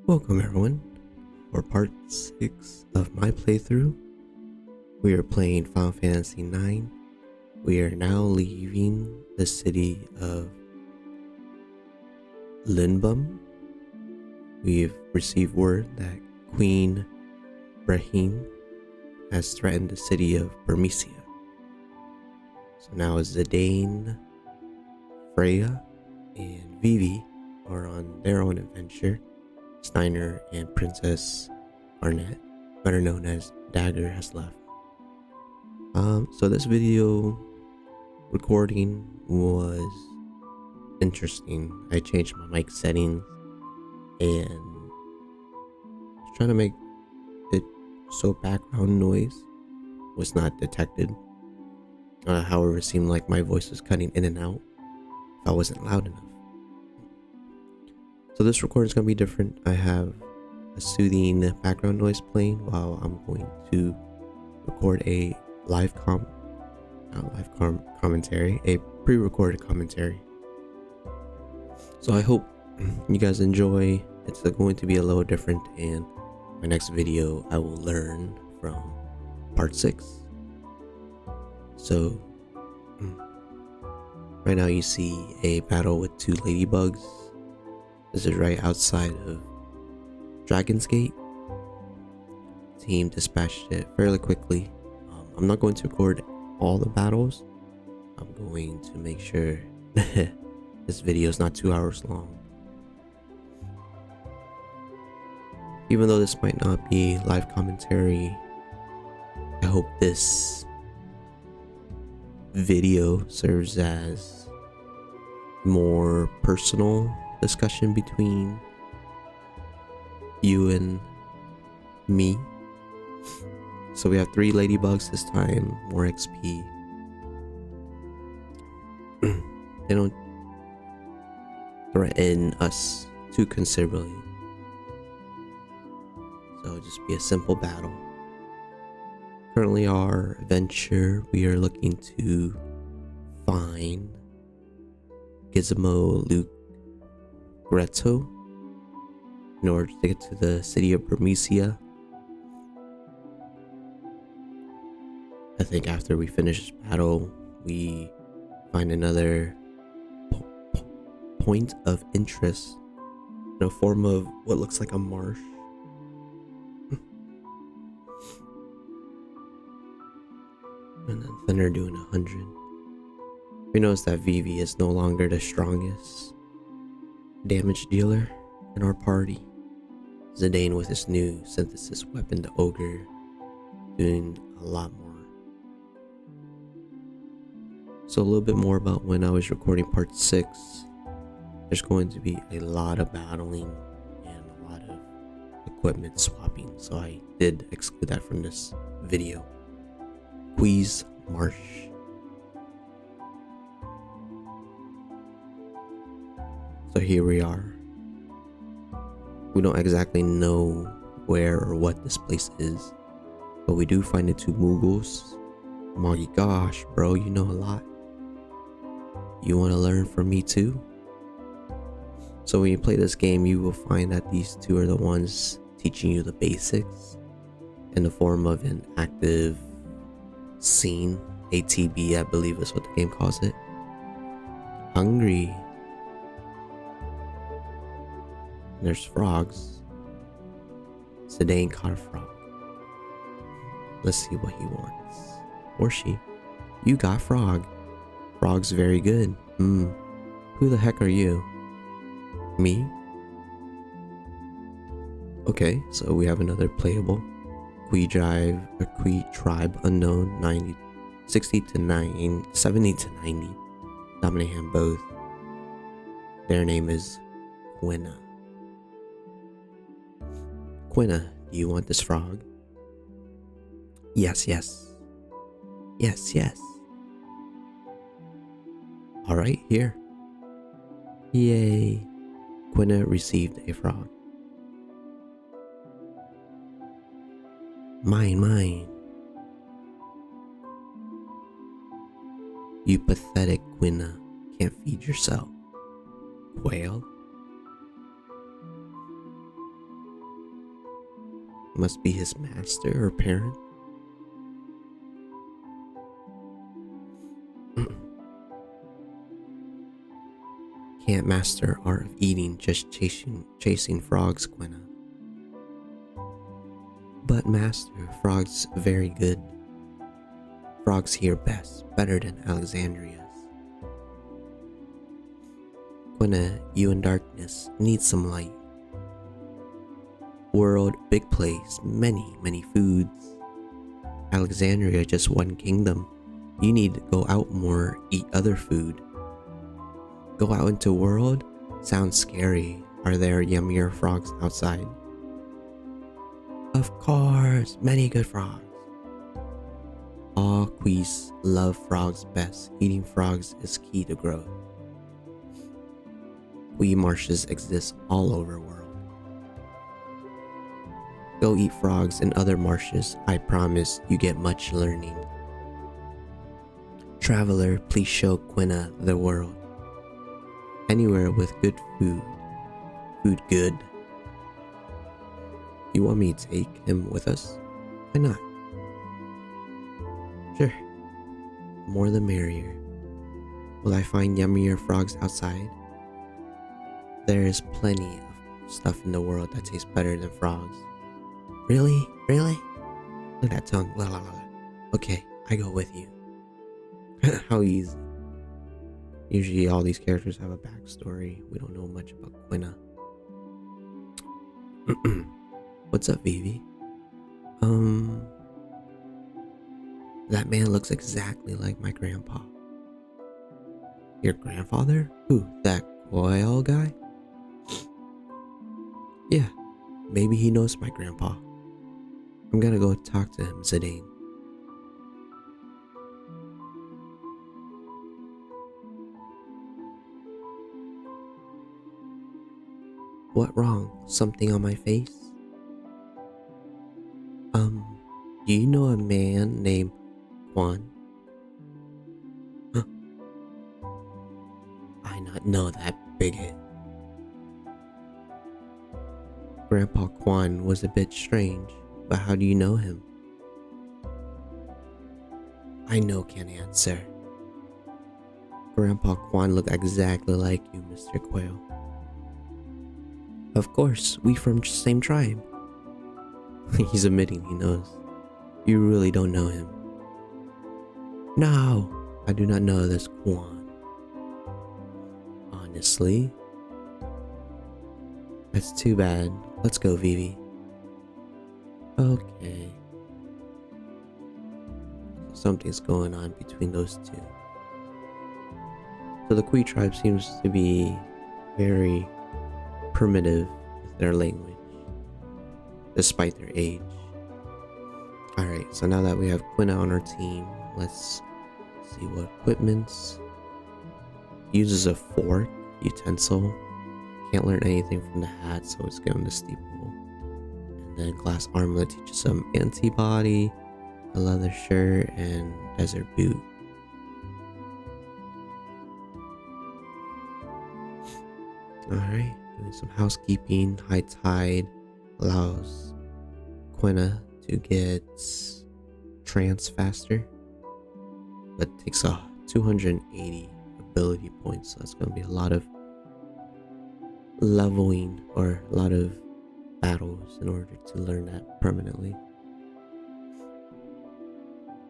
Welcome everyone for part 6 of my playthrough. We are playing Final Fantasy IX. We are now leaving the city of Linbum. We've received word that Queen Brahim has threatened the city of Burmecia. So now Zidane, Freya, and Vivi are on their own adventure. Steiner and Princess Arnett, better known as Dagger, has left. So this video recording was interesting. I changed my mic settings and was trying to make it so background noise was not detected. However, it seemed like my voice was cutting in and out if I wasn't loud enough. So this recording is going to be different. I have a soothing background noise playing while I'm going to record a commentary, a pre-recorded commentary. So I hope you guys enjoy. It's going to be a little different, and my next video I will learn from part 6. So right now you see a battle with 2 ladybugs. This is right outside of Dragon's Gate. Team dispatched it fairly quickly. I'm not going to record all the battles. I'm going to make sure this video is not 2 hours long. Even though this might not be live commentary, I hope this video serves as more personal discussion between you and me. So we have 3 ladybugs this time, more XP. They don't threaten us too considerably, so it'll just be a simple battle. Currently our adventure, we are looking to find GIZAMALUKE'S Grotto in order to get to the city of Burmecia. I think after we finish this battle, we find another point of interest in a form of what looks like a marsh. And then Thunder doing 100. We notice that Vivi is no longer the strongest damage dealer in our party. Zidane with his new synthesis weapon, the ogre, doing a lot more. So a little bit more about when I was recording part 6. There's going to be a lot of battling and a lot of equipment swapping, so I did exclude that from this video. Queen's Marsh. So here we are. We don't exactly know where or what this place is, but we do find the 2 Mughals. Oh my gosh, bro, you know a lot. You want to learn from me too? So when you play this game, you will find that these 2 are the ones teaching you the basics in the form of an active scene. ATB, I believe is what the game calls it. Hungry. There's frogs. Zidane caught a frog. Let's see what he wants. Or she. You got frog. Frog's very good. Who the heck are you? Me? Okay, so we have another playable. Qui tribe unknown, 70 to 90. Dominate him both. Their name is Quina. Quina, do you want this frog? Yes. Alright, here. Yay. Quina received a frog. Mine. You pathetic Quina, can't feed yourself. Quail? Must be his master or parent. Can't master art of eating, just chasing frogs, Quina. But master, frogs very good. Frogs here best, better than Alexandria's. Quina, you in darkness, need some light. World, big place, many foods. Alexandria, just one kingdom. You need to go out more, eat other food. Go out into world? Sounds scary. Are there yummier frogs outside? Of course, many good frogs. All Quis love frogs best. Eating frogs is key to growth. Qui marshes exist all over world. Go eat frogs in other marshes. I promise you get much learning. Traveler, please show Quina the world. Anywhere with good food. Food good. You want me to take him with us? Why not? Sure. More the merrier. Will I find yummier frogs outside? There is plenty of stuff in the world that tastes better than frogs. Really? Really? Look at that tongue. La la la la. Okay, I go with you. How easy. Usually all these characters have a backstory. We don't know much about Quina. What's up, Vivi? That man looks exactly like my grandpa. Your grandfather? Who? That Quail guy? Yeah, maybe he knows my grandpa. I'm gonna go talk to him, Zidane. What wrong? Something on my face? Do you know a man named Juan? Huh? I not know that bigot. Grandpa Quan was a bit strange, but how do you know him? I know can't answer. Grandpa Quan looked exactly like you, Mr. Quail. Of course, we from the same tribe. He's admitting he knows. You really don't know him. No, I do not know this Quan. Honestly? That's too bad. Let's go, Vivi. Okay. Something's going on between those two. So the Kui tribe seems to be very primitive with their language, despite their age. Alright, so now that we have Quina on our team, let's see what equipments. Uses a fork, utensil. Can't learn anything from the hat, so let's give him the steeple. And then glass armlet teaches some antibody, a leather shirt, and desert boot. Alright, doing some housekeeping. High tide allows Quina to get trance faster, but takes 280 ability points, so that's going to be a lot of leveling or a lot of battles in order to learn that permanently.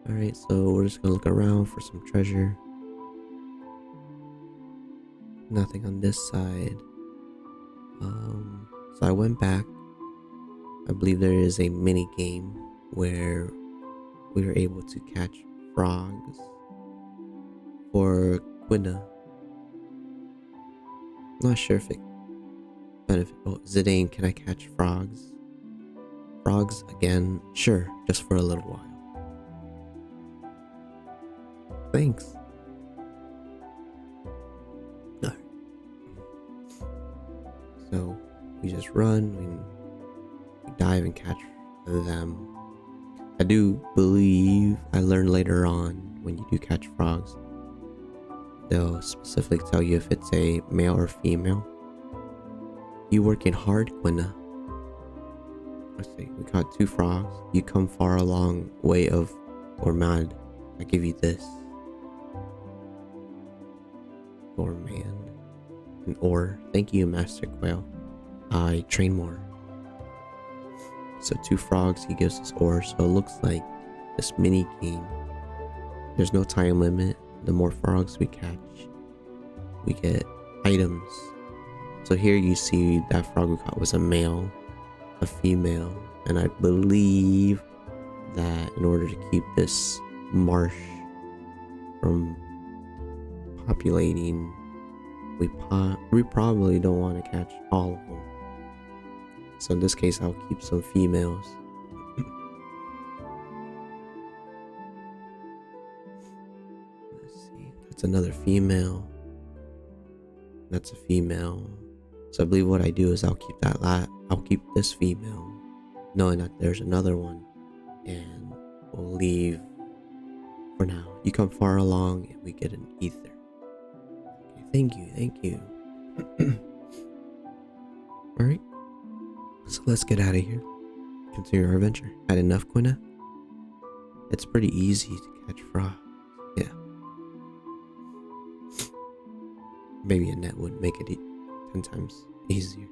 Alright, so we're just going to look around for some treasure. Nothing on this side. So I went back. I believe there is a mini game where we were able to catch frogs for Quina. Not sure if it benefit. Oh, Zidane, can I catch frogs? Frogs again? Sure, just for a little while. Thanks. Alright. So we just run, we dive and catch them. I do believe I learned later on when you do catch frogs, they'll specifically tell you if it's a male or female. You working hard, Quina? let's see, we caught 2 frogs. You come far a long way of gourmand. I give you this. Gourmand. An ore. Thank you, Master Quail. I train more. So 2 frogs, he gives us ore. So it looks like this mini game. There's no time limit. The more frogs we catch, we get items. So here you see that frog we caught was a male, a female, and I believe that in order to keep this marsh from populating, we probably don't want to catch all of them. So in this case, I'll keep some females. Let's see, that's another female. That's a female. So I believe what I do is I'll keep this female, knowing that there's another one, and we'll leave for now. You come far along and we get an ether. Okay, thank you. Alright, so let's get out of here. Continue our adventure. Had enough, Quina? It's pretty easy to catch frogs. Yeah. Maybe a net would make it 10 times easier.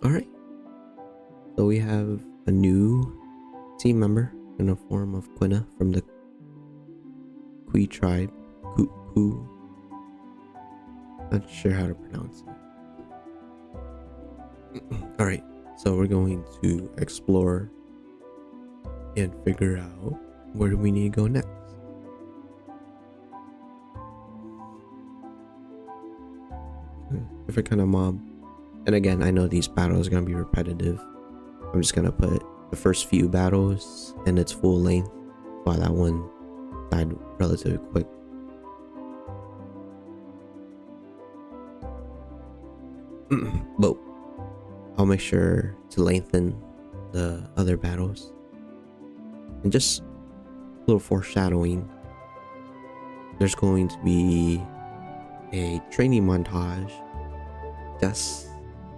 Alright. So we have a new team member in the form of Quina from the Qui tribe. Not sure how to pronounce it. Alright, so we're going to explore and figure out where do we need to go next. Different kind of mob. And again, I know these battles are going to be repetitive. I'm just going to put the first few battles in its full length, while that one died relatively quick. But I'll make sure to lengthen the other battles. And just a little foreshadowing, there's going to be a training montage just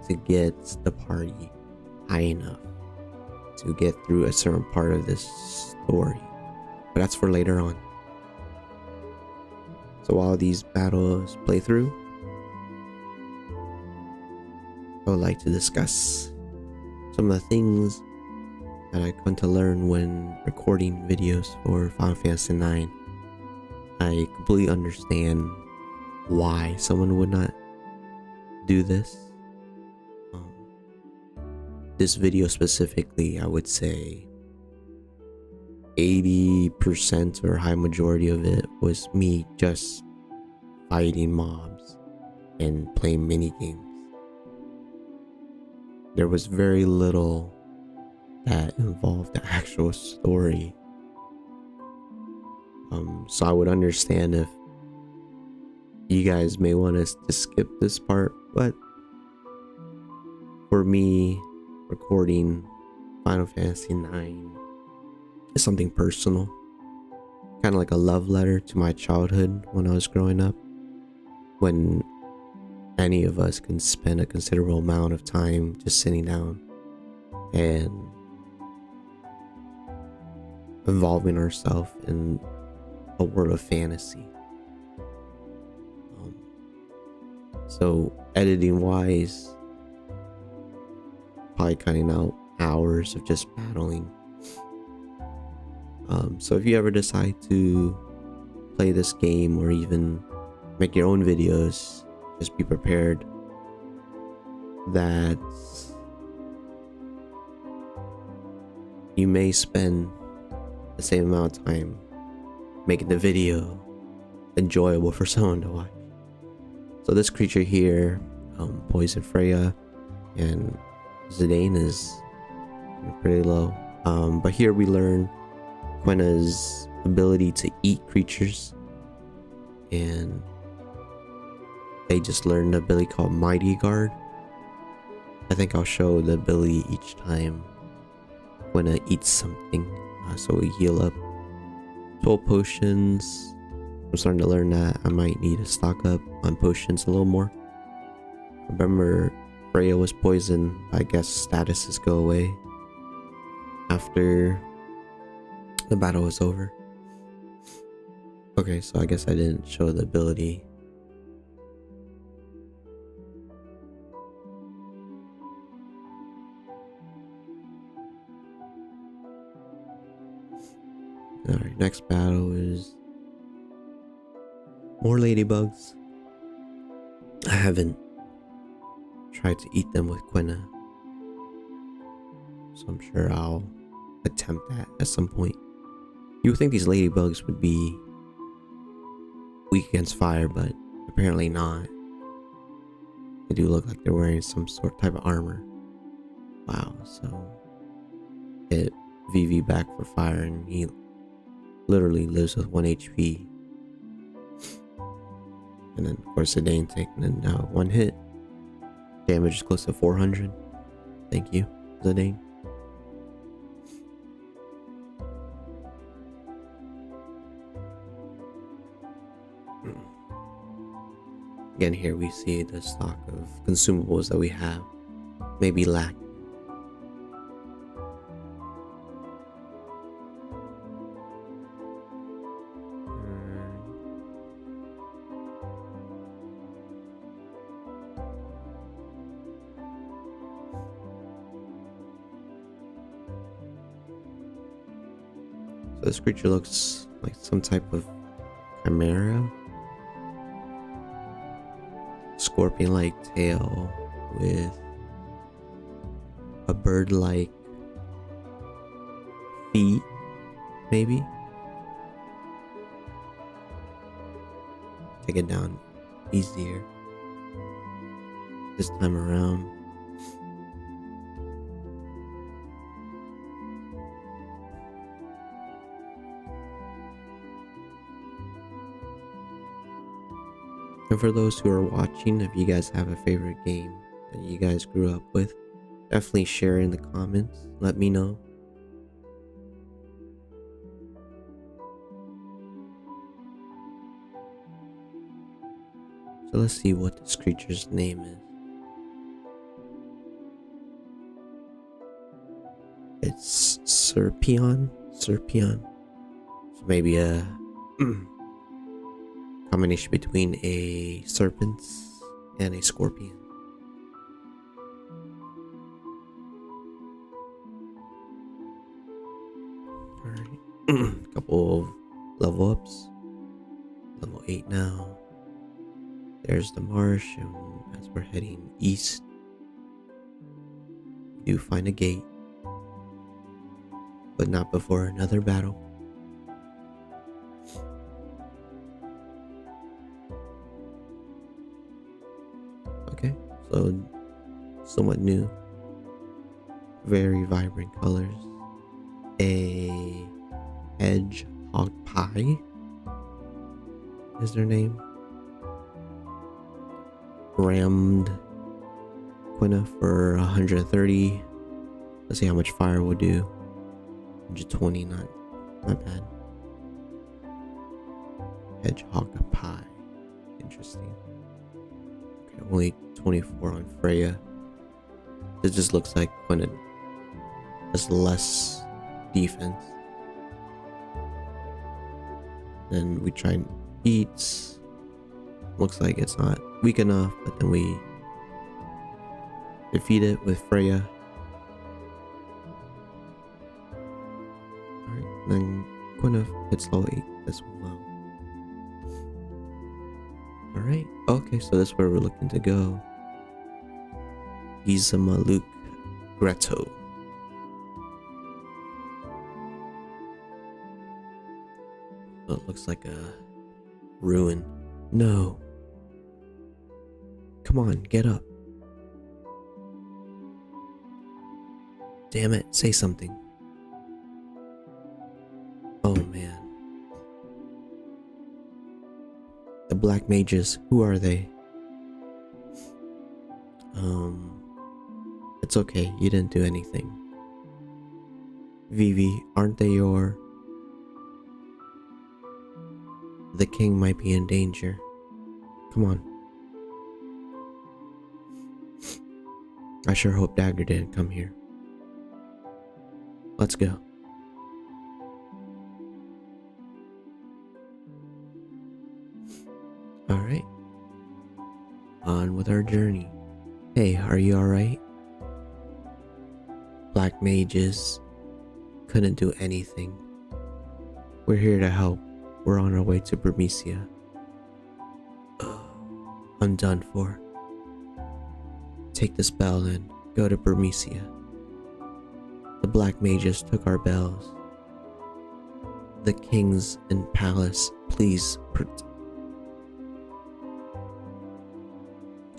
to get the party high enough to get through a certain part of this story, but that's for later on. So while these battles play through, I would like to discuss some of the things that I come to learn when recording videos for Final Fantasy IX. I completely understand why someone would not do this. This video specifically, I would say 80% or high majority of it was me just fighting mobs and playing mini games. There was very little that involved the actual story. So I would understand if you guys may want us to skip this part, but for me, recording Final Fantasy IX is something personal, kind of like a love letter to my childhood when I was growing up, when any of us can spend a considerable amount of time just sitting down and involving ourselves in a world of fantasy. So editing wise, probably cutting out hours of just battling. So if you ever decide to play this game or even make your own videos, just be prepared that you may spend the same amount of time making the video enjoyable for someone to watch. So this creature here, Poison Freya and Zidane, is pretty low. But here we learn Quina's ability to eat creatures, and they just learned an ability called Mighty Guard. I think I'll show the ability each time Quina eats something. So we heal up 12 potions. I'm starting to learn that I might need to stock up on potions a little more. I remember Freya was poisoned. I guess statuses go away after the battle was over. Okay, so I guess I didn't show the ability. Alright, next battle is more ladybugs. I haven't tried to eat them with Quina, so I'm sure I'll attempt that at some point. You would think these ladybugs would be weak against fire, but apparently not. They do look like they're wearing some sort of type of armor. Wow, so hit VV back for fire and he literally lives with 1 HP. And then of course Zidane taking now 1 hit. Damage is close to 400. Thank you, Zidane. Again, here we see the stock of consumables that we have maybe lack. So this creature looks like some type of chimera. Scorpion-like tail with a bird-like feet, maybe. Take it down easier this time around. And for those who are watching, if you guys have a favorite game that you guys grew up with, definitely share in the comments. Let me know. So let's see what this creature's name is. It's Serpion. So maybe a combination between a serpent and a scorpion. Alright. Couple of level ups. Level 8 now. There's the marsh, and as we're heading east, we do find a gate. But not before another battle. Okay, so somewhat new, very vibrant colors. A hedgehog pie is their name. Rammed Quina for 130. Let's see how much fire will do. 120, not bad. Hedgehog pie, interesting. Okay, only 24 on Freya. This just looks like Quina has less defense. Then we try and eat. Looks like it's not weak enough, but then we defeat it with Freya. Alright, then Quina hits level 8 as well. Alright, okay, so that's where we're looking to go. GIZAMALUKE'S Grotto. So it looks like a ruin. No. Come on, get up. Damn it, say something. Oh man. The black mages, who are they? It's okay, you didn't do anything. Vivi, aren't they your... The king might be in danger. Come on. I sure hope Dagger didn't come here. Let's go. Alright. On with our journey. Hey, are you alright? Black mages couldn't do anything. We're here to help. We're on our way to Burmecia. I'm done for. Take the spell and go to Burmecia. The black mages took our bells. The kings and palace, please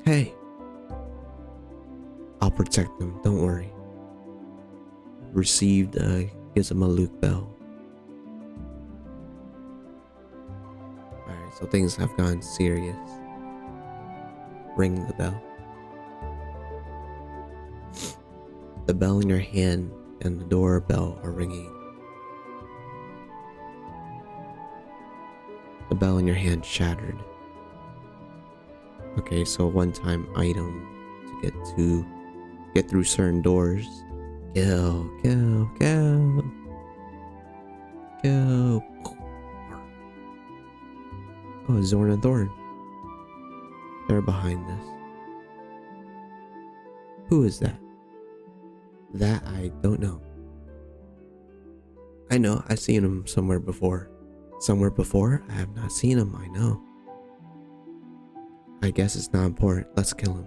Hey! I'll protect them, don't worry. Received a GIZAMALUKE bell. Alright, so things have gone serious. Ring the bell. The bell in your hand and the doorbell are ringing. The bell in your hand shattered. Okay, so one-time item to get through certain doors. Kill. Oh, Zorn and Thorn. They're behind this. Who is that? That I don't know. I know, I've seen him somewhere before. Somewhere before? I have not seen him, I know. I guess it's not important. Let's kill him.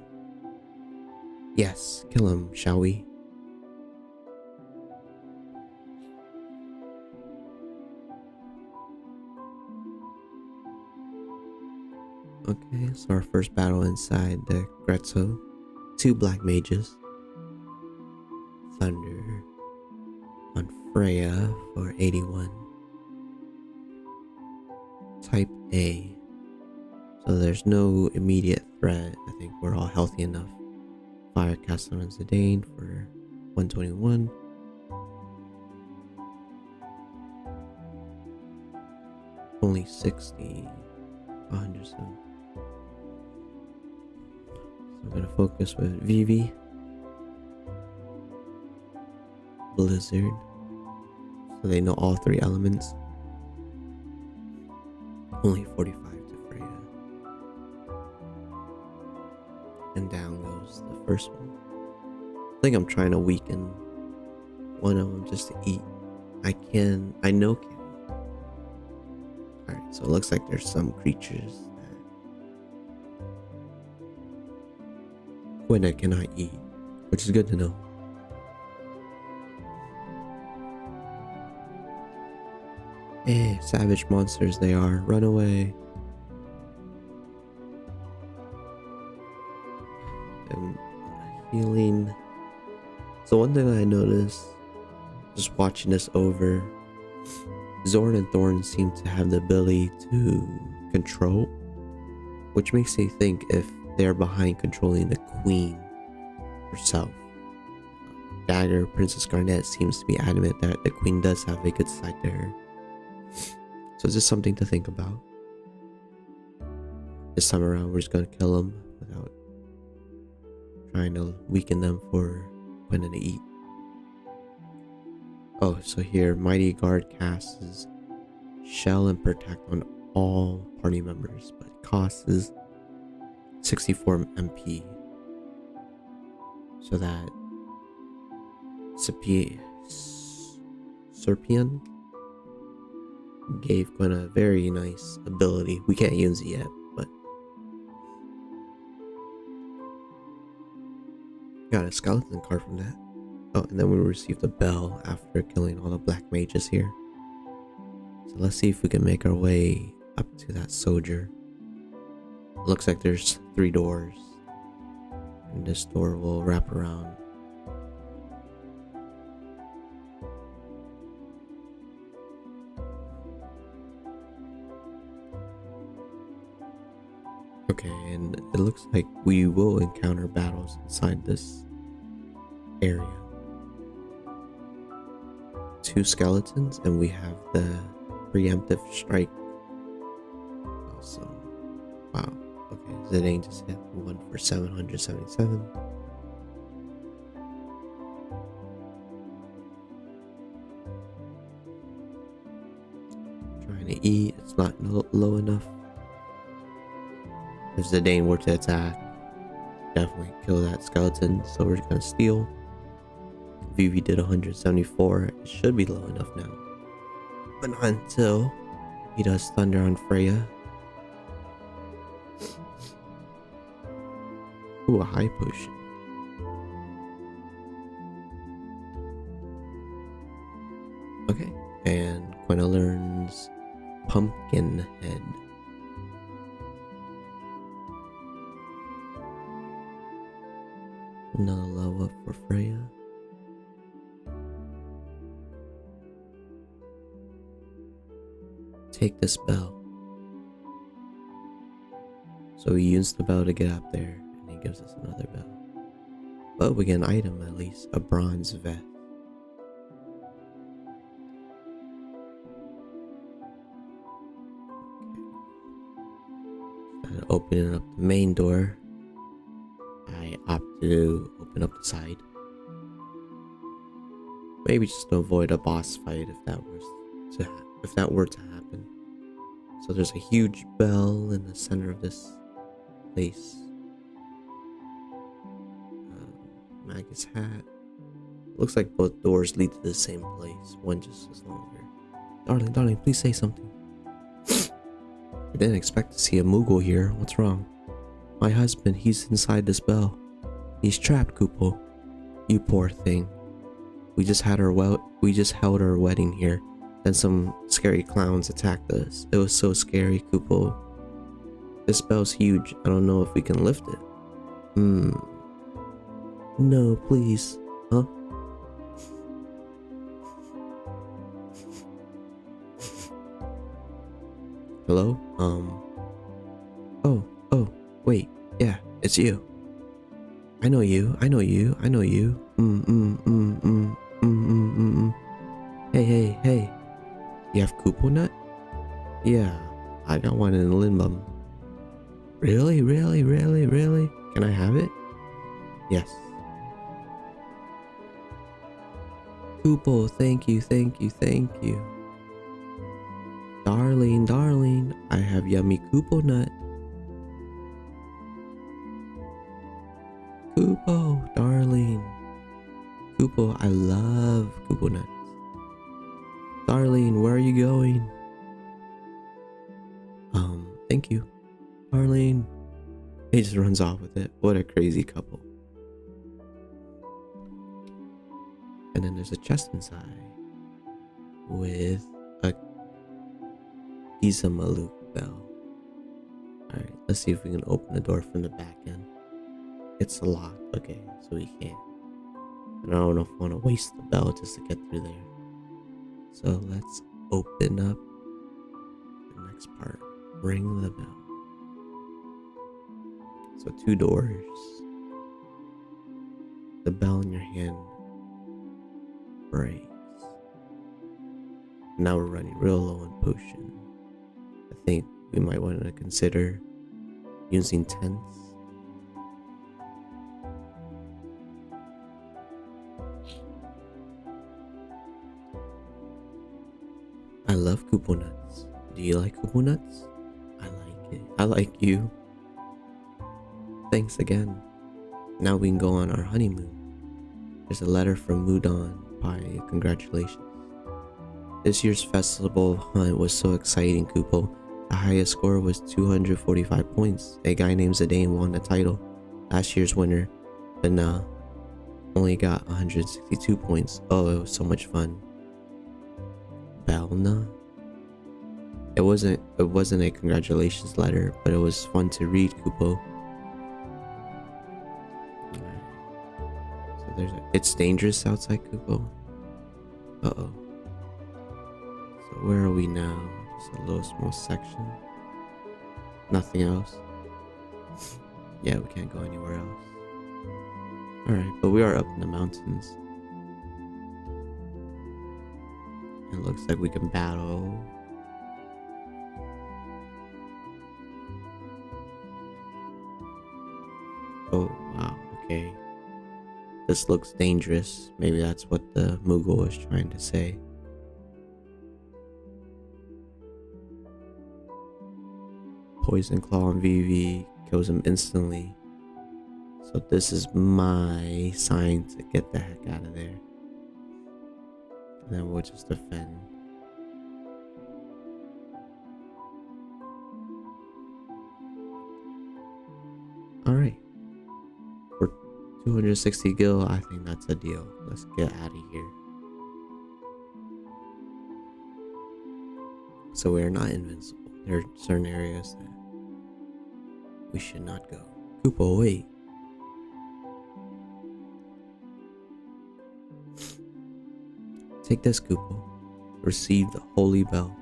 Yes, kill him, shall we? Okay, so our first battle inside the Grotto. 2 black mages. Thunder on Freya for 81. Type A. So there's no immediate threat. I think we're all healthy enough. Fire cast on Zidane for 121. Only 60. 107. So I'm gonna focus with Vivi. Blizzard. So they know all 3 elements. Only 45 to Freya. And down goes the first one. I think I'm trying to weaken one of them just to eat. I know can. Alright, so it looks like there's some creatures that Quina cannot eat, which is good to know. Hey, savage monsters they are. Run away. And healing. So one thing I noticed, just watching this over, Zorn and Thorn seem to have the ability to control, which makes me think if they're behind controlling the queen herself. Dagger, Princess Garnet seems to be adamant that the queen does have a good side to her. So it's just something to think about. This time around, we're just gonna kill them without trying to weaken them for Quina to eat. Oh, so here, Mighty Guard casts Shell and Protect on all party members, but it costs 64 MP. So that Serpian gave Quina a very nice ability. We can't use it yet, but got a skeleton card from that. Oh, and then we received a bell after killing all the black mages here. So let's see if we can make our way up to that soldier. It looks like there's 3 doors, and this door will wrap around. Okay, and it looks like we will encounter battles inside this area. 2 skeletons, and we have the preemptive strike. Awesome. Wow. Okay, Zidane just hit one for 777. trying to eat. It's not low enough. If Zidane were to attack, definitely kill that skeleton. So we're gonna steal. Vivi did 174. It should be low enough now. But not until he does thunder on Freya. Ooh, a high potion. Okay, and Quina learns Pumpkin Head. Another level up for Freya. Take this bell. So we use the bell to get up there, and he gives us another bell. But we get an item at least, a bronze vest. Instead of opening up the main door, I opt to open up the side. Maybe just to avoid a boss fight if that were to happen. So there's a huge bell in the center of this place. Magus hat. Looks like both doors lead to the same place. One just is longer. Darling, please say something. I didn't expect to see a Moogle here. What's wrong? My husband, he's inside this bell. He's trapped, Kupo. You poor thing. We just held our wedding here. Then some scary clowns attacked us. It was so scary, Kupo. This bell's huge. I don't know if we can lift it. No, please. Huh? Hello? Oh, wait. Yeah, it's you. I know you. Hey. You have Kupo nut? Yeah, I got one in Limbum. Really? Can I have it? Yes. Kupo, thank you. Darling, I have yummy Kupo nut. Kupo, darling. Kupo, I love Kupo nuts. Darling, where are you going? Thank you. Darling. He just runs off with it. What a crazy couple. And then there's a chest inside with a GIZAMALUKE bell. Alright, let's see if we can open the door from the back end. It's locked. Okay, so we can't. And I don't know if I want to waste the bell just to get through there. So let's open up the next part. Ring the bell. So 2 doors. The bell in your hand breaks. Now we're running real low on potion. I think we might want to consider using tents. I love Kupo nuts. Do you like Kupo nuts? I like it. I like you. Thanks again. Now we can go on our honeymoon. There's a letter from Zidane. Congratulations. This year's festival hunt was so exciting, Kupo. The highest score was 245 points. A guy named Zidane won the title. Last year's winner, Quina, only got 162 points. Oh, it was so much fun. Belna. It wasn't a congratulations letter, but it was fun to read, Kupo. So it's dangerous outside, Kupo. Uh-oh. So where are we now? Just a little small section. Nothing else. Yeah, we can't go anywhere else. Alright, but we are up in the mountains. It looks like we can battle. Oh, wow, okay. This looks dangerous. Maybe that's what the Moogle was trying to say. Poison Claw on Vivi kills him instantly. So this is my sign to get the heck out of there. And then we'll just defend. Alright. For 260 gil, I think that's a deal. Let's get out of here. So we are not invincible. There are certain areas that we should not go. Kupo, wait. Take this, Kupo. Receive the holy bell.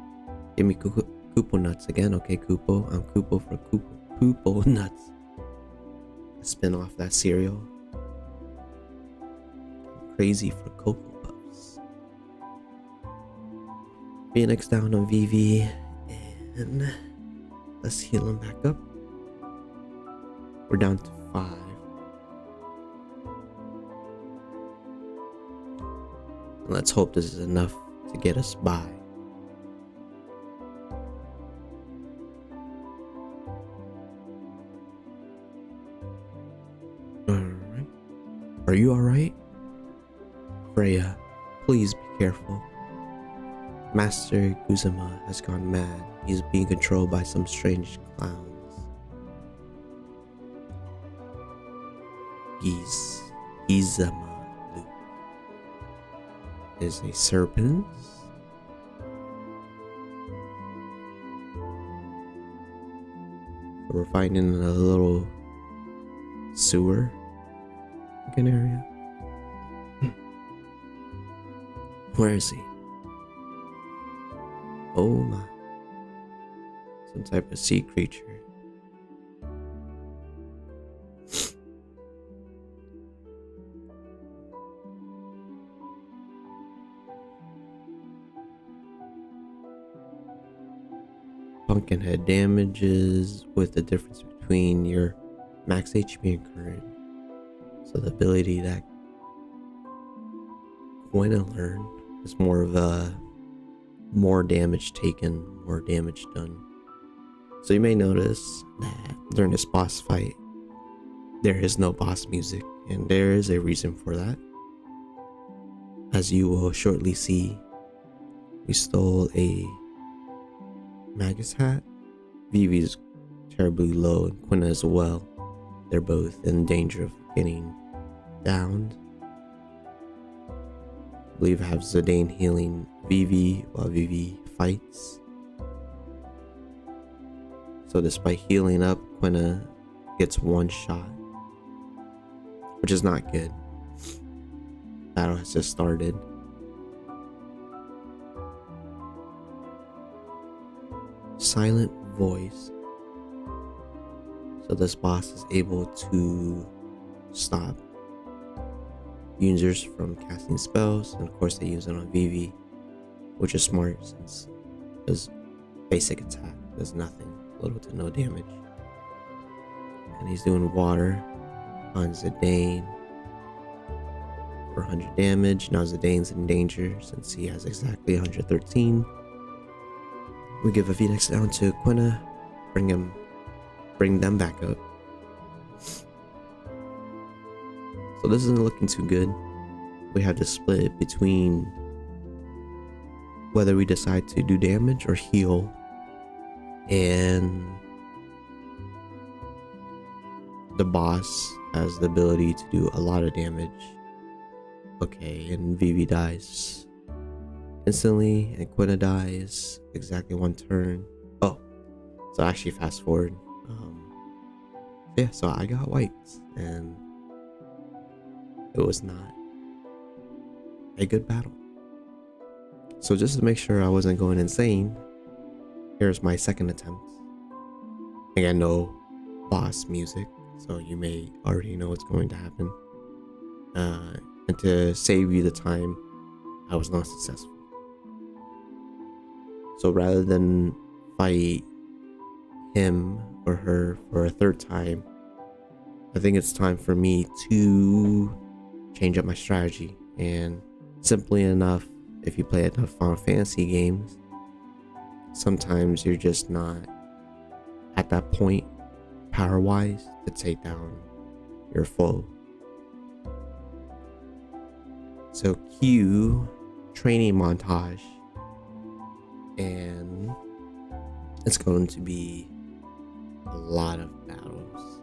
Give me Kupo nuts again. Okay, Kupo. I'm Kupo for Kupo nuts. Spin off that cereal. I'm crazy for Cocoa Puffs. Phoenix down on Vivi. And let's heal him back up. We're down to 5. And let's hope this is enough to get us by. Alright. Are you alright? Freya, please be careful. Master Guzama has gone mad. He's being controlled by some strange clowns. GIZAMALUKE is a serpent. So we're finding a little sewer looking area. Where is he? Oh my. Some type of sea creature. Pumpkinhead damages with the difference between your max HP and current. So the ability that Quina learned is more of a more damage taken, more damage done. So you may notice that during this boss fight, there is no boss music, and there is a reason for that. As you will shortly see, we stole a Magus hat. Vivi's terribly low, and Quina as well. They're both in danger of getting downed. I believe I have Zidane healing Vivi while Vivi fights. So despite healing up, Quina gets one shot, which is not good. Battle has just started. Silent voice. So this boss is able to stop users from casting spells, and of course they use it on Vivi, which is smart since his basic attack does nothing, little to no damage. And he's doing water on Zidane for 100 damage. Now Zidane's in danger since he has exactly 113. We give a Phoenix down to Quina, bring them back up. So this isn't looking too good. We have to split between whether we decide to do damage or heal. And the boss has the ability to do a lot of damage. Okay, and Vivi dies instantly, and Quina dies exactly one turn. Oh, so actually fast forward. Yeah, so I got wiped, and it was not a good battle. So just to make sure I wasn't going insane, here's my second attempt. Again, no boss music, so you may already know what's going to happen. And to save you the time, I was not successful. So rather than fight him or her for a third time, I think it's time for me to change up my strategy. And simply enough, if you play enough Final Fantasy games, sometimes you're just not at that point, power wise, to take down your foe. So cue training montage, and it's going to be a lot of battles.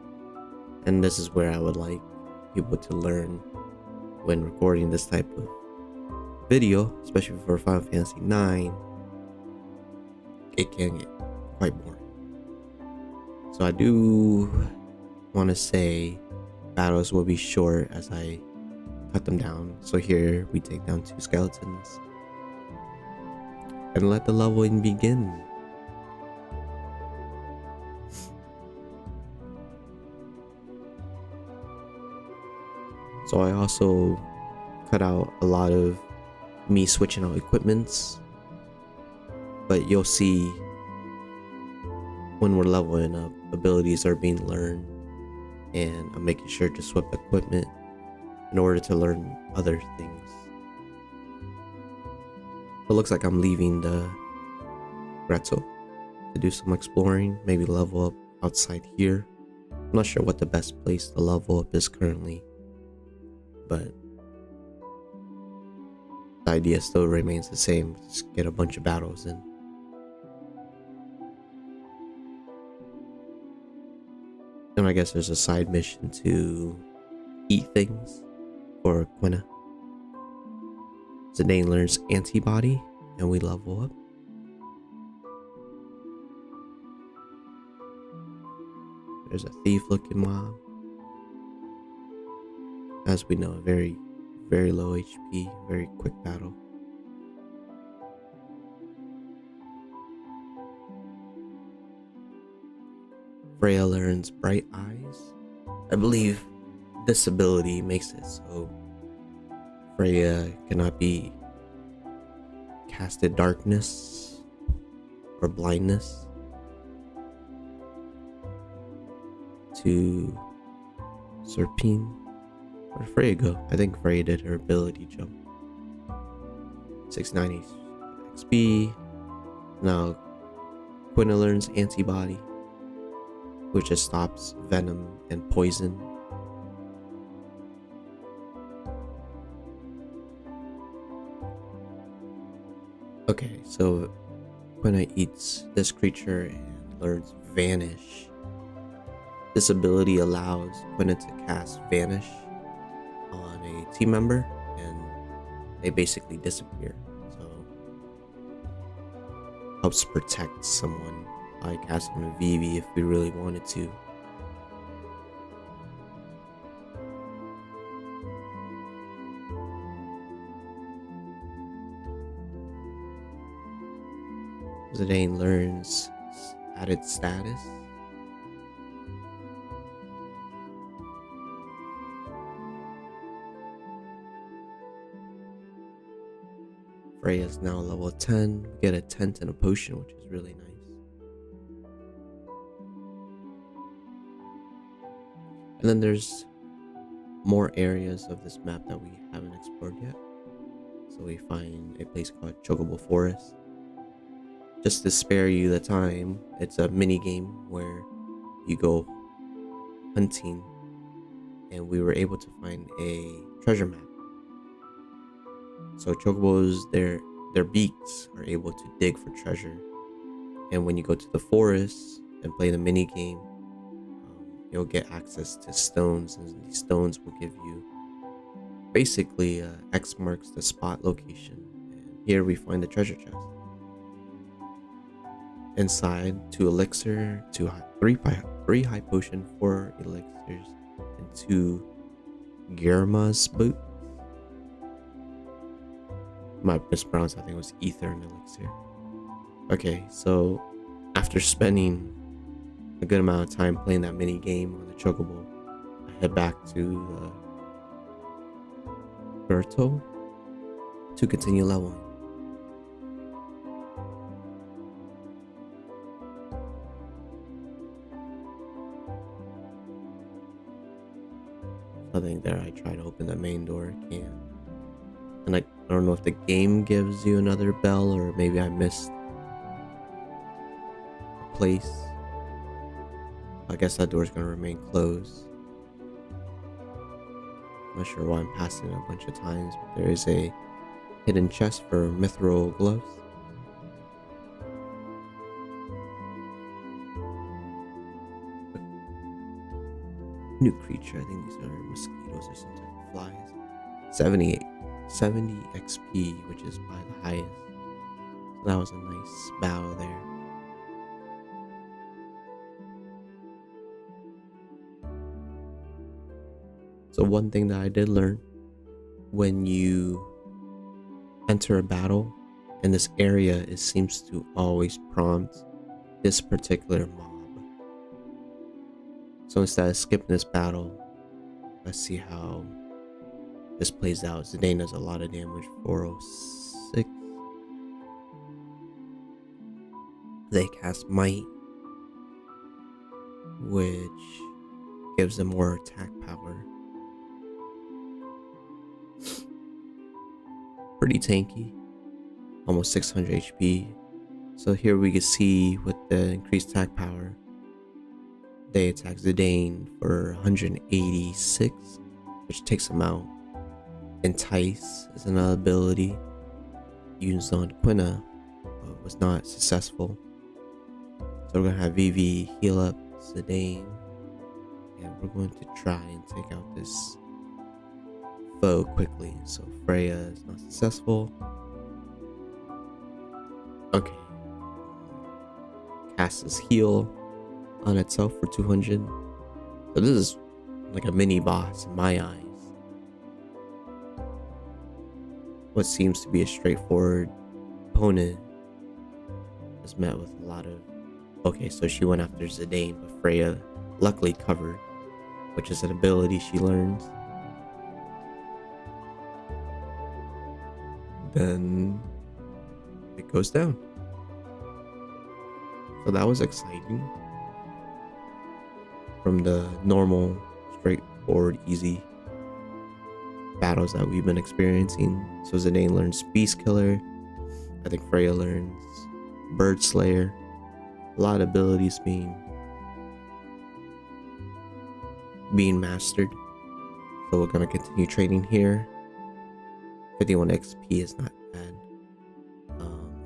And this is where I would like people to learn when recording this type of video, especially for Final Fantasy 9, it can get quite boring. So I do want to say battles will be short as I cut them down. So here we take down 2 skeletons and let the leveling begin. So I also cut out a lot of me switching out equipments, but you'll see when we're leveling up, abilities are being learned, and I'm making sure to swap equipment in order to learn other things. It looks like I'm leaving the Grotto to do some exploring, maybe level up outside here. I'm not sure what the best place to level up is currently, but the idea still remains the same. Just get a bunch of battles in. And I guess there's a side mission to eat things for Quina. Zidane learns antibody and we level up. There's a thief looking mob. As we know, a very low HP, very quick battle. Freya learns bright eyes. I believe this ability makes it so Freya cannot be casted darkness or blindness to Serpine. Where'd Freya go? I think Freya did her ability jump. 69 XP. Now Quina learns antibody, which just stops venom and poison. Okay, so Quina eats this creature and learns Vanish. This ability allows Quina to cast Vanish on a team member and they basically disappear. So helps protect someone by casting a VV if we really wanted to. Zidane learns added status. Freya is now level 10. We get a tent and a potion, which is really nice. And then there's more areas of this map that we haven't explored yet. So we find a place called Chocobo Forest. Just to spare you the time, it's a mini game where you go hunting, and we were able to find a treasure map. So chocobos, their beaks are able to dig for treasure, and when you go to the forest and play the mini game, you'll get access to stones, and these stones will give you basically X marks the spot location. And here we find the treasure chest. Inside, 2 elixir, 3 high potion, 4 elixirs, and 2 Girma's boots. My mispronounced, I think it was ether and elixir. Okay, so after spending a good amount of time playing that mini game on the chocobo, I head back to Grotto to continue leveling. I think there I try to open the main door, can't. And I don't know if the game gives you another bell or maybe I missed a place. I guess that door's gonna remain closed. I'm not sure why I'm passing it a bunch of times, but there is a hidden chest for mithril gloves. New creature, I think these are mosquitoes or some type of flies. 70 XP, which is by the highest. So that was a nice battle there. So one thing that I did learn, when you enter a battle in this area, it seems to always prompt this particular mob. So instead of skipping this battle, let's see how this plays out. Zidane does a lot of damage, 406. They cast Might, which gives them more attack power. Pretty tanky, almost 600 HP. So here we can see with the increased attack power, they attack Zidane for 186, which takes him out. Entice is another ability used on Quina, but was not successful. So we're gonna have Vivi heal up Zidane, and we're going to try and take out this foe quickly. So Freya is not successful. Okay. Casts his heal on itself for 200. So this is like a mini boss in my eyes. What seems to be a straightforward opponent is met with a lot of... Okay, so she went after Zidane, but Freya luckily covered, which is an ability she learns. Then it goes down. So that was exciting. From the normal, straightforward, easy battles that we've been experiencing. So Zidane learns Beast Killer. I think Freya learns Bird Slayer. A lot of abilities being mastered. So we're gonna continue trading here. 51 XP is not bad.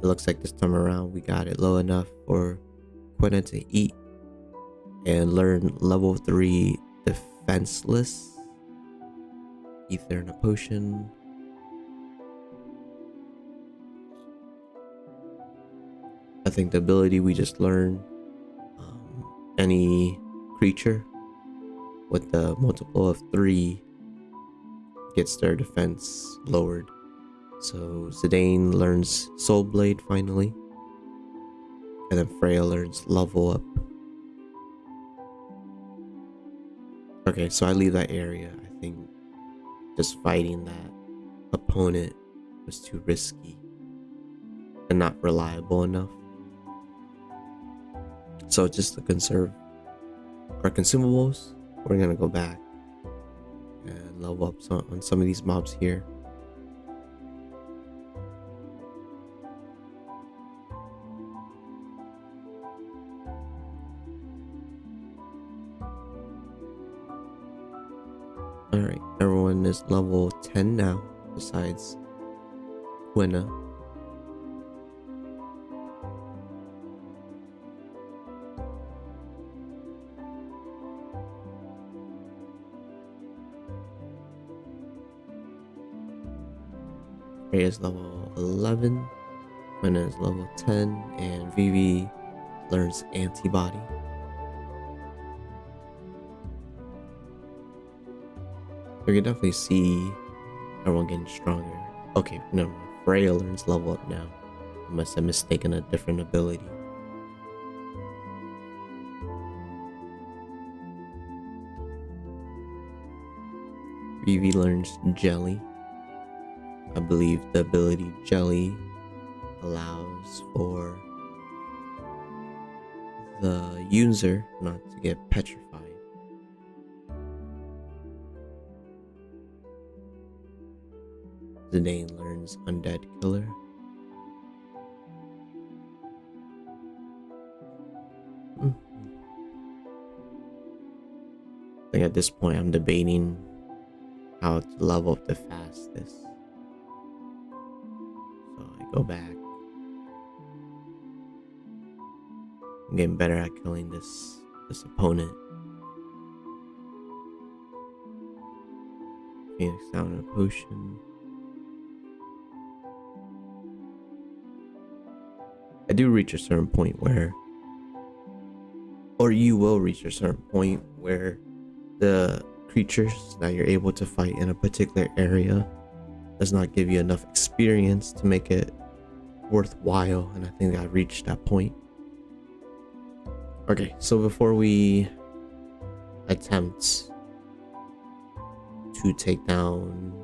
It looks like this time around we got it low enough for Quina to eat and learn level 3 defenseless. Ether and a potion. I think the ability we just learned, any creature with the multiple of 3 gets their defense lowered. So Zidane learns Soul Blade finally, and then Freya learns level up. Okay, so I leave that area. I think just fighting that opponent was too risky and not reliable enough. So just to conserve our consumables, we're gonna go back and level up on some of these mobs here. Alright, everyone is level 10 now, besides Quina. Freya is level 11, Quina is level 10, and Vivi learns Antibody. We can definitely see everyone getting stronger. Okay, no, Freya learns level up now. I must have mistaken a different ability. Vivi learns Jelly. I believe the ability Jelly allows for the user not to get petrified. Zidane learns Undead Killer. think at this point I'm debating how to level up the fastest. So I go back. I'm getting better at killing this opponent. Phoenix down in a potion. I do reach a certain point where, or you will reach a certain point where the creatures that you're able to fight in a particular area does not give you enough experience to make it worthwhile, and I think I reached that point. Okay, so before we attempt to take down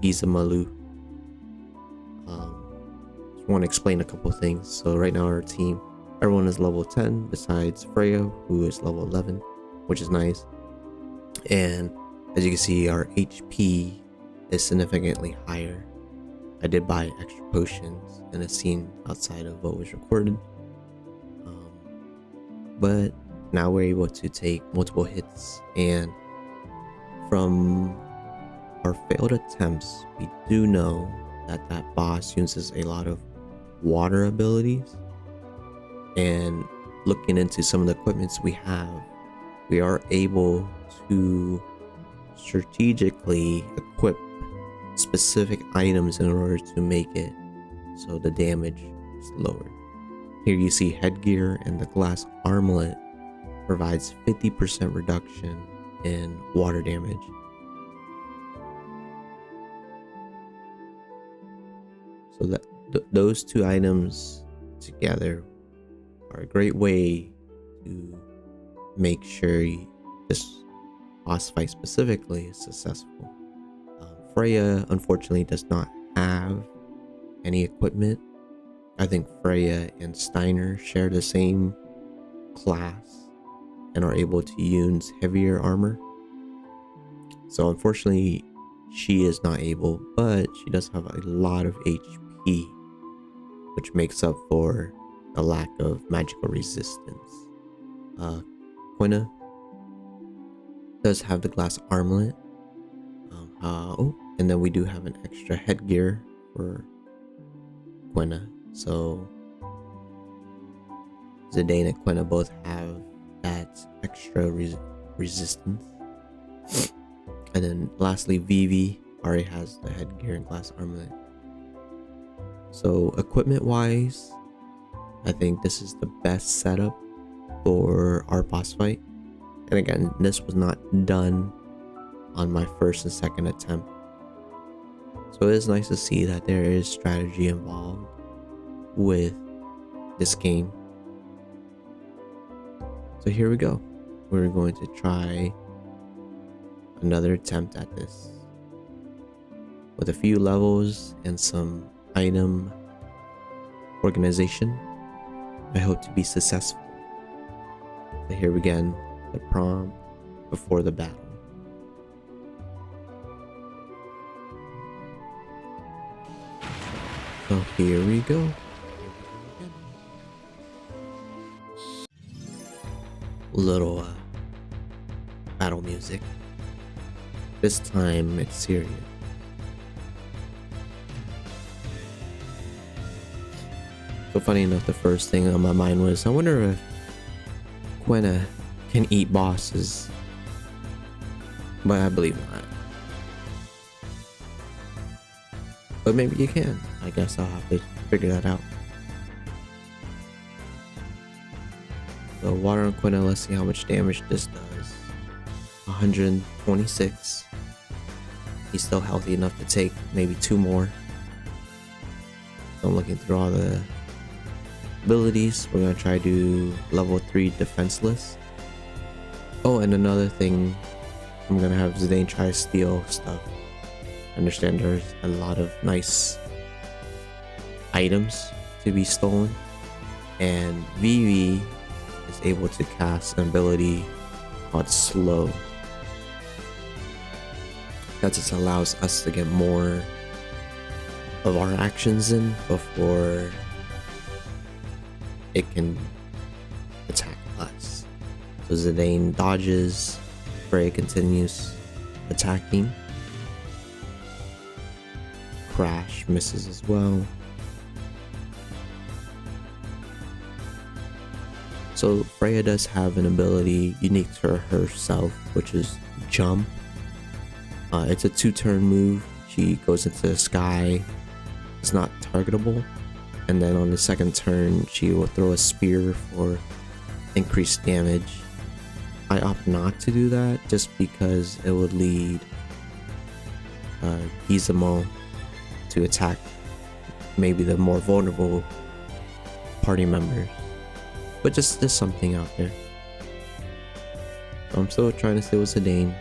GIZAMALUKE, just want to explain a couple things. So right now our team, everyone is level 10 besides Freya, who is level 11, which is nice. And as you can see, our HP is significantly higher. I did buy extra potions in a scene outside of what was recorded. But now we're able to take multiple hits, and from our failed attempts, we do know that that boss uses a lot of water abilities. And looking into some of the equipments we have, we are able to strategically equip specific items in order to make it so the damage is lowered. Here you see headgear, and the glass armlet provides 50% reduction in water damage. So that those two items together are a great way to make sure this boss fight specifically is successful. Freya unfortunately does not have any equipment. I think Freya and Steiner share the same class and are able to use heavier armor. So unfortunately she is not able, but she does have a lot of HP, which makes up for the lack of magical resistance. Quina does have the glass armlet. And then we do have an extra headgear for Quina. So Zidane and Quina both have that extra resistance. And then lastly, Vivi already has the headgear and glass armlet. So equipment wise, I think this is the best setup for our boss fight. And again, this was not done on my first and second attempt. So it is nice to see that there is strategy involved with this game. So here we go. We're going to try another attempt at this. With a few levels and some item organization, I hope to be successful. So here begin the prompt before the battle. So here we go. Little battle music. This time it's serious. So funny enough, the first thing on my mind was, I wonder if Quina can eat bosses. But I believe not. But maybe you can. I guess I'll have to figure that out. So water on Quina, let's see how much damage this does. 126. He's still healthy enough to take maybe 2 more. So I'm looking through all the abilities. We're gonna try to do level 3 defenseless. Oh, and another thing, I'm gonna have Zidane try to steal stuff. I understand there's a lot of nice items to be stolen, and Vivi is able to cast an ability called slow. That just allows us to get more of our actions in before it can attack us. So Zidane dodges, Freya continues attacking. Crash misses as well. So Freya does have an ability unique to herself, which is jump. It's a 2-turn move. She goes into the sky. It's not targetable. And then on the second turn, she will throw a spear for increased damage. I opt not to do that just because it would lead GIZAMALUKE'S to attack maybe the more vulnerable party members. But just something out there. I'm still trying to stay with Zidane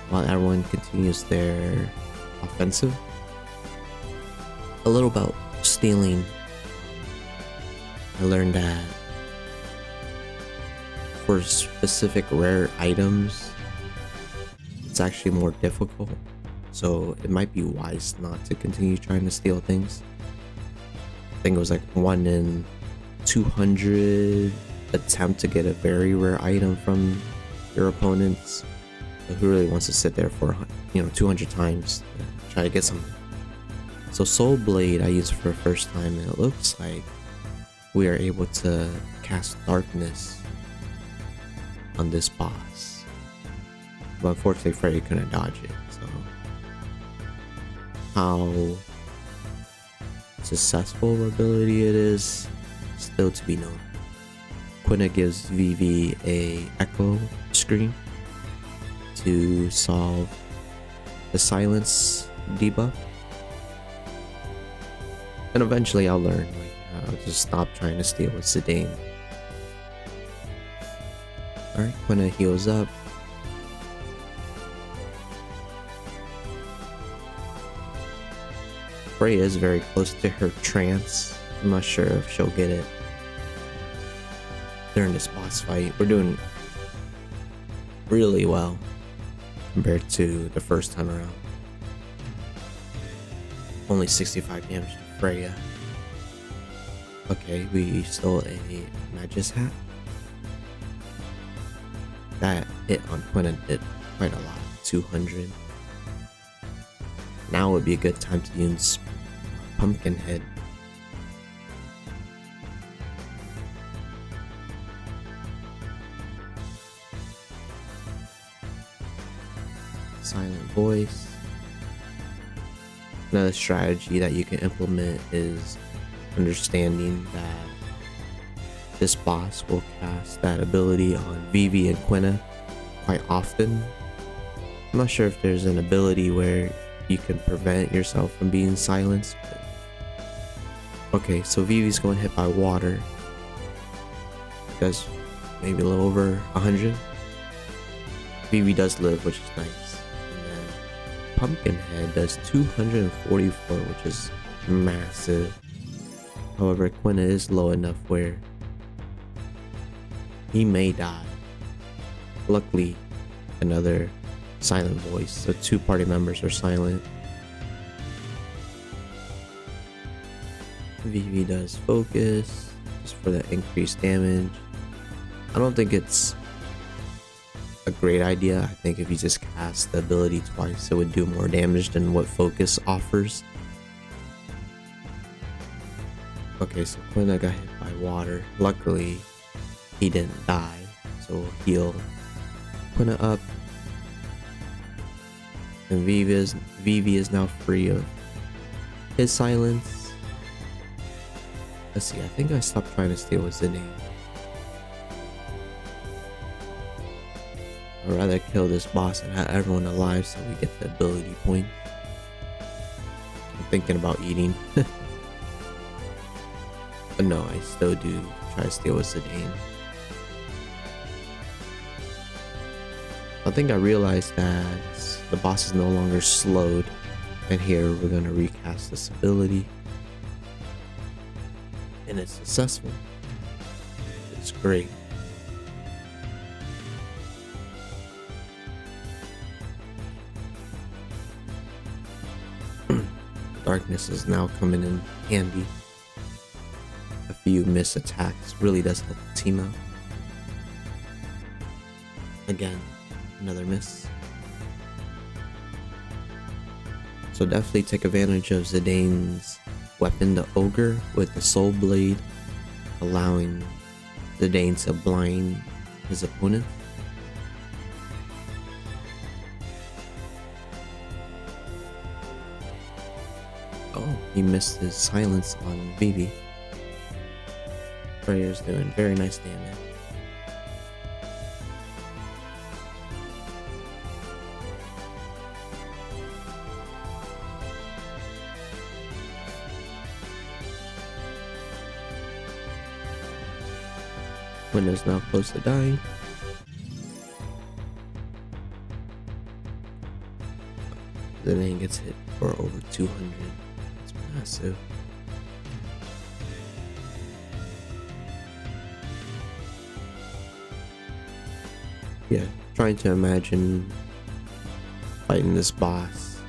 while everyone continues their offensive. A little about stealing. I learned that for specific rare items, it's actually more difficult. So it might be wise not to continue trying to steal things. I think it was like 1 in 200 attempt to get a very rare item from your opponents. But who really wants to sit there for 200 times to try to get something? So Soul Blade I used for the first time, and it looks like we are able to cast darkness on this boss. But unfortunately Freya couldn't dodge it, so how successful of ability it is still to be known. Quina gives Vivi a echo screen to solve the silence debuff. And eventually I'll learn, I'll just stop trying to steal with Zidane. Alright, Quina heals up. Freya is very close to her trance. I'm not sure if she'll get it during this boss fight. We're doing really well compared to the first time around. Only 65 damage to Freya. Okay, we stole a Magus hat. That hit on Quina did quite a lot, 200. Now would be a good time to use Pumpkinhead. Silent voice. Another strategy that you can implement is understanding that this boss will cast that ability on Vivi and Quina quite often. I'm not sure if there's an ability where you can prevent yourself from being silenced. Okay, so Vivi's going hit by water. Does maybe a little over 100. Vivi does live, which is nice. And then Pumpkinhead does 244, which is massive. However, Quina is low enough where he may die. Luckily, another silent voice, so 2 party members are silent. Vivi does focus just for the increased damage. I don't think it's a great idea. I think if you just cast the ability twice, it would do more damage than what focus offers. Okay, so Quina got hit by water. Luckily, he didn't die, so we'll heal Quina up. And Vivi is now free of his silence. Let's see, I think I stopped trying to steal with Zidane. I'd rather kill this boss and have everyone alive so we get the ability point. I'm thinking about eating. But no, I still do try to steal with Zidane. I think I realized that the boss is no longer slowed, and here we're gonna recast this ability, and it's successful. It's great. Darkness is now coming in handy. A few missed attacks really does help the team out. Again, another miss. So definitely take advantage of Zidane's weapon, the ogre, with the soul blade, allowing Zidane to blind his opponent. Oh, he missed his silence on Vivi. Freya's doing very nice damage. Winner's now close to dying. Zidane gets hit for over 200. It's massive. Yeah, trying to imagine fighting this boss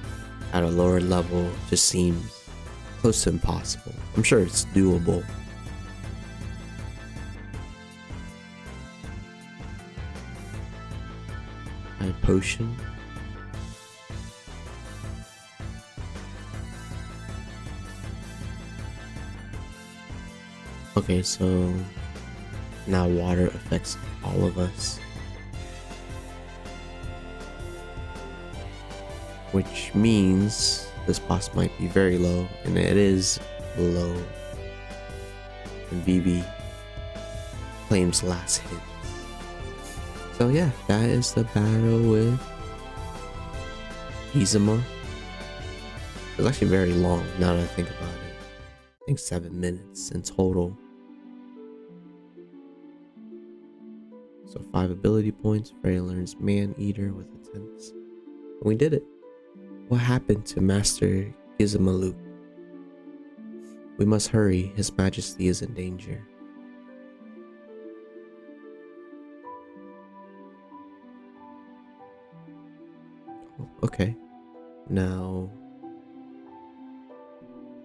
at a lower level just seems close to impossible. I'm sure it's doable. Potion. Okay, so now water affects all of us, which means this boss might be very low, and it is low. And Vivi claims last hit. So yeah, that is the battle with Gizama. It was actually very long now that I think about it. I think 7 minutes in total. So 5 ability points. Freya learns Man Eater with attempts. And we did it. What happened to Master GIZAMALUKE? We must hurry. His Majesty is in danger. Okay, now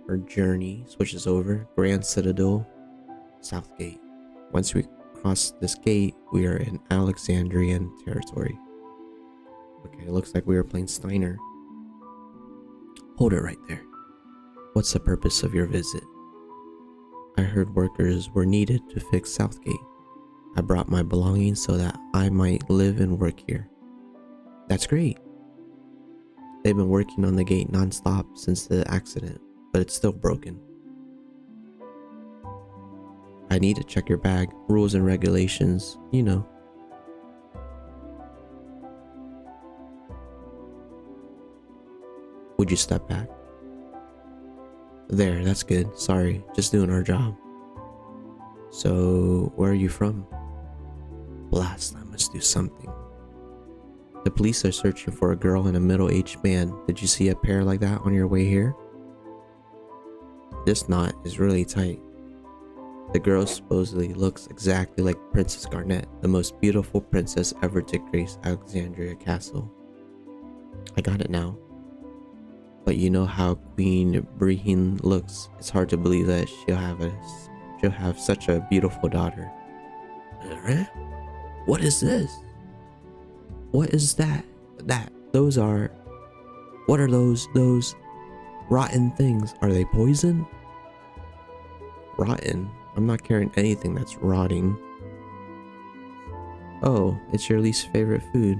our journey switches over. Grand Citadel, South Gate. Once we cross this gate, we are in Alexandrian territory. Okay, it looks like we were playing Steiner. Hold it right there. What's the purpose of your visit? I heard workers were needed to fix Southgate. I brought my belongings so that I might live and work here. That's great. They've been working on the gate non-stop since the accident, but it's still broken. I need to check your bag. Rules and regulations, you know. Would you step back? There, that's good. Sorry, just doing our job. So, where are you from? Blast, I must do something. The police are searching for a girl and a middle-aged man. Did you see a pair like that on your way here? This knot is really tight. The girl supposedly looks exactly like Princess Garnet, the most beautiful princess ever to grace Alexandria Castle. I got it now. But you know how Queen Brehyn looks. It's hard to believe that she'll have such a beautiful daughter. What is this? What is that? What are those rotten things? Are they poison? Rotten? I'm not carrying anything that's rotting. Oh, it's your least favorite food.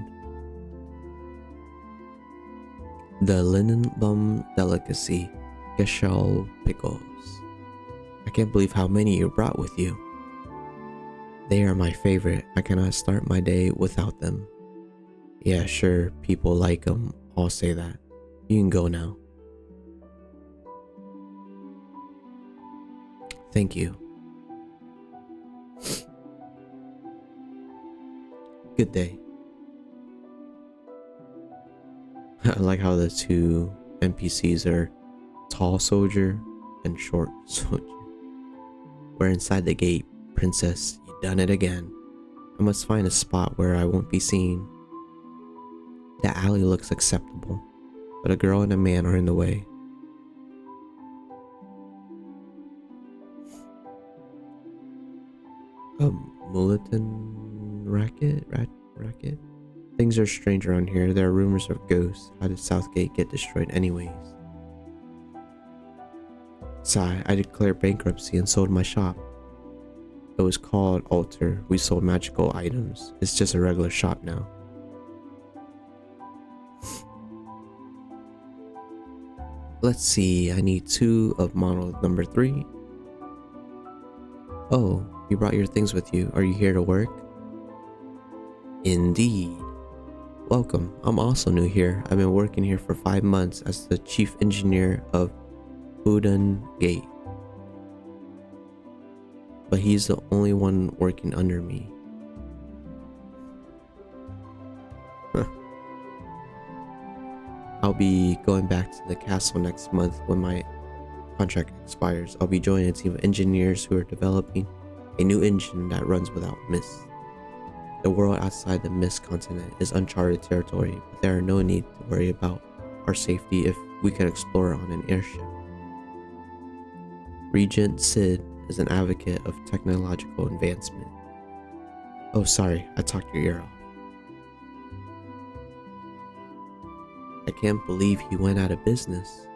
The Lindenbaum delicacy, Geshal pickles. I can't believe how many you brought with you. They are my favorite. I cannot start my day without them. Yeah, sure, people like them. I'll say that. You can go now. Thank you. Good day. I like how the two NPCs are tall soldier and short soldier. We're inside the gate. Princess, you done it again. I must find a spot where I won't be seen. The alley looks acceptable, but a girl and a man are in the way. A Mulliton racket? bracket. Things are strange around here. There are rumors of ghosts. How did Southgate get destroyed anyways? Sigh, I declared bankruptcy and sold my shop. It was called Altar. We sold magical items. It's just a regular shop now. Let's see, I need 2 of model number 3. Oh, you brought your things with you. Are you here to work? Indeed. Welcome. I'm also new here. I've been working here for 5 months as the chief engineer of Zidane Gate. But he's the only one working under me. Huh. I'll be going back to the castle next month when my contract expires. I'll be joining a team of engineers who are developing a new engine that runs without mist. The world outside the Mist continent is uncharted territory, but there are no need to worry about our safety if we can explore on an airship. Regent Sid is an advocate of technological advancement. Oh, sorry, I talked your ear off. I can't believe he went out of business.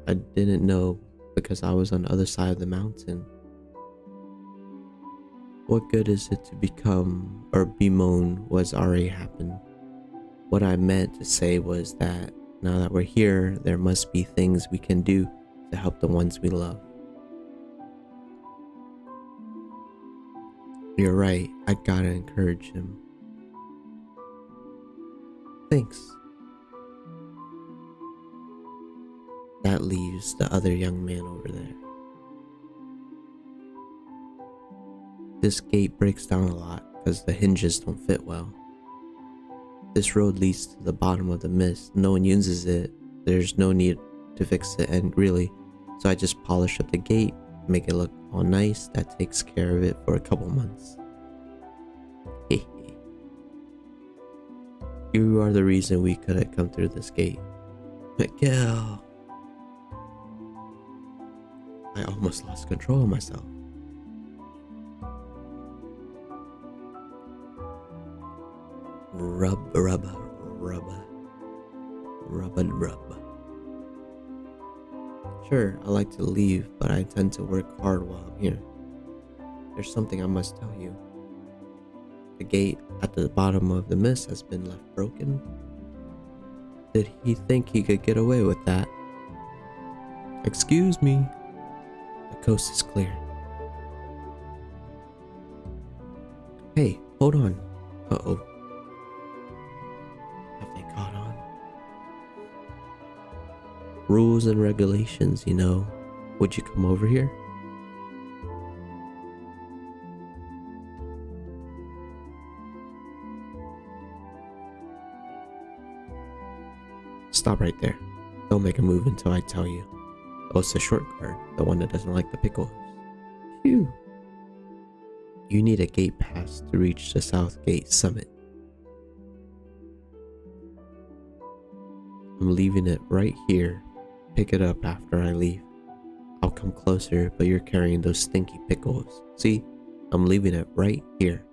I didn't know because I was on the other side of the mountain. What good is it to become or bemoan what's already happened? What I meant to say was that now that we're here, there must be things we can do to help the ones we love. You're right, I gotta encourage him. Thanks. That leaves the other young man over there. This gate breaks down a lot because the hinges don't fit well. This road leads to the bottom of the mist. No one uses it. There's no need to fix it, and really, so I just polish up the gate, make it look all nice. That takes care of it for a couple months. You are the reason we couldn't come through this gate. Miguel. I almost lost control of myself. Rub. Sure, I like to leave, but I intend to work hard while I'm here. There's something I must tell you. The gate at the bottom of the mist has been left broken. Did he think he could get away with that? Excuse me. The coast is clear. Hey, hold on. Uh-oh. Have they caught on? Rules and regulations, you know. Would you come over here? Stop right there. Don't make a move until I tell you. Oh, it's the short guard, the one that doesn't like the pickles. Phew. You need a gate pass to reach the South Gate summit. I'm leaving it right here. Pick it up after I leave. I'll come closer, but you're carrying those stinky pickles. See, I'm leaving it right here.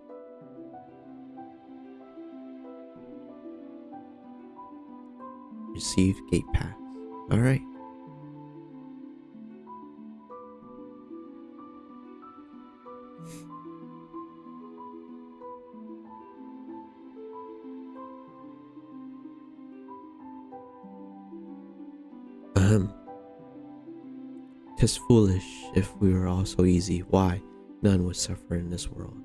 Receive gate pass. Alright. Tis foolish if we were all so easy. Why? None would suffer in this world.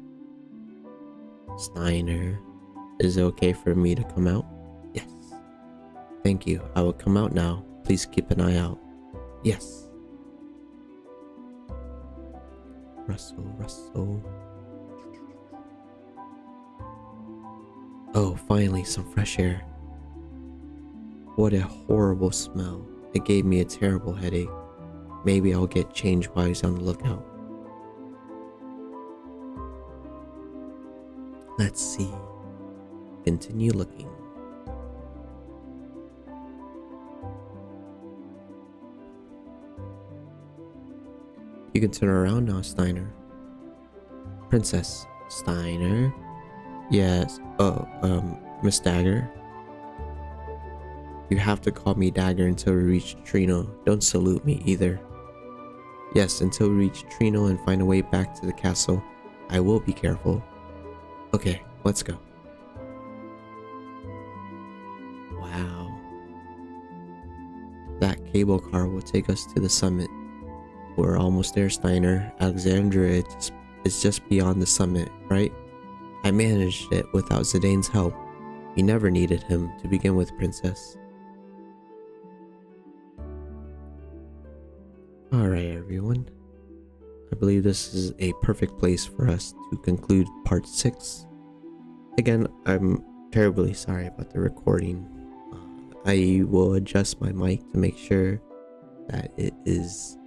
Steiner, is it okay for me to come out? Yes. Thank you. I will come out now. Please keep an eye out. Yes. Rustle. Oh, finally, some fresh air. What a horrible smell. It gave me a terrible headache. Maybe I'll get changed while he's on the lookout. Let's see. Continue looking. You can turn around now, Steiner. Princess Steiner. Yes. Oh, Miss Dagger. You have to call me Dagger until we reach Trino. Don't salute me either. Yes, until we reach Trino and find a way back to the castle. I will be careful. Okay, let's go. Wow. That cable car will take us to the summit. We're almost there, Steiner. Alexandria is just beyond the summit, right? I managed it without Zidane's help. We never needed him to begin with, Princess. Alright, everyone. I believe this is a perfect place for us to conclude part 6. Again, I'm terribly sorry about the recording. I will adjust my mic to make sure that it is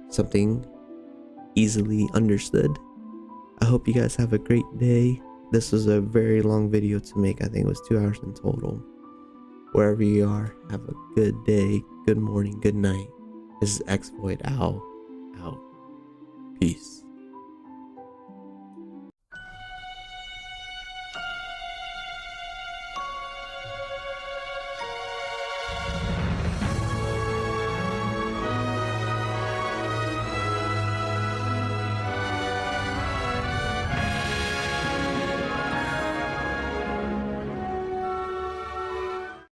something easily understood. I hope you guys have a great day. This was a very long video to make. I think it was 2 hours in total. Wherever you are, have a good day, good morning, good night. This is exVoidOwl out. Peace.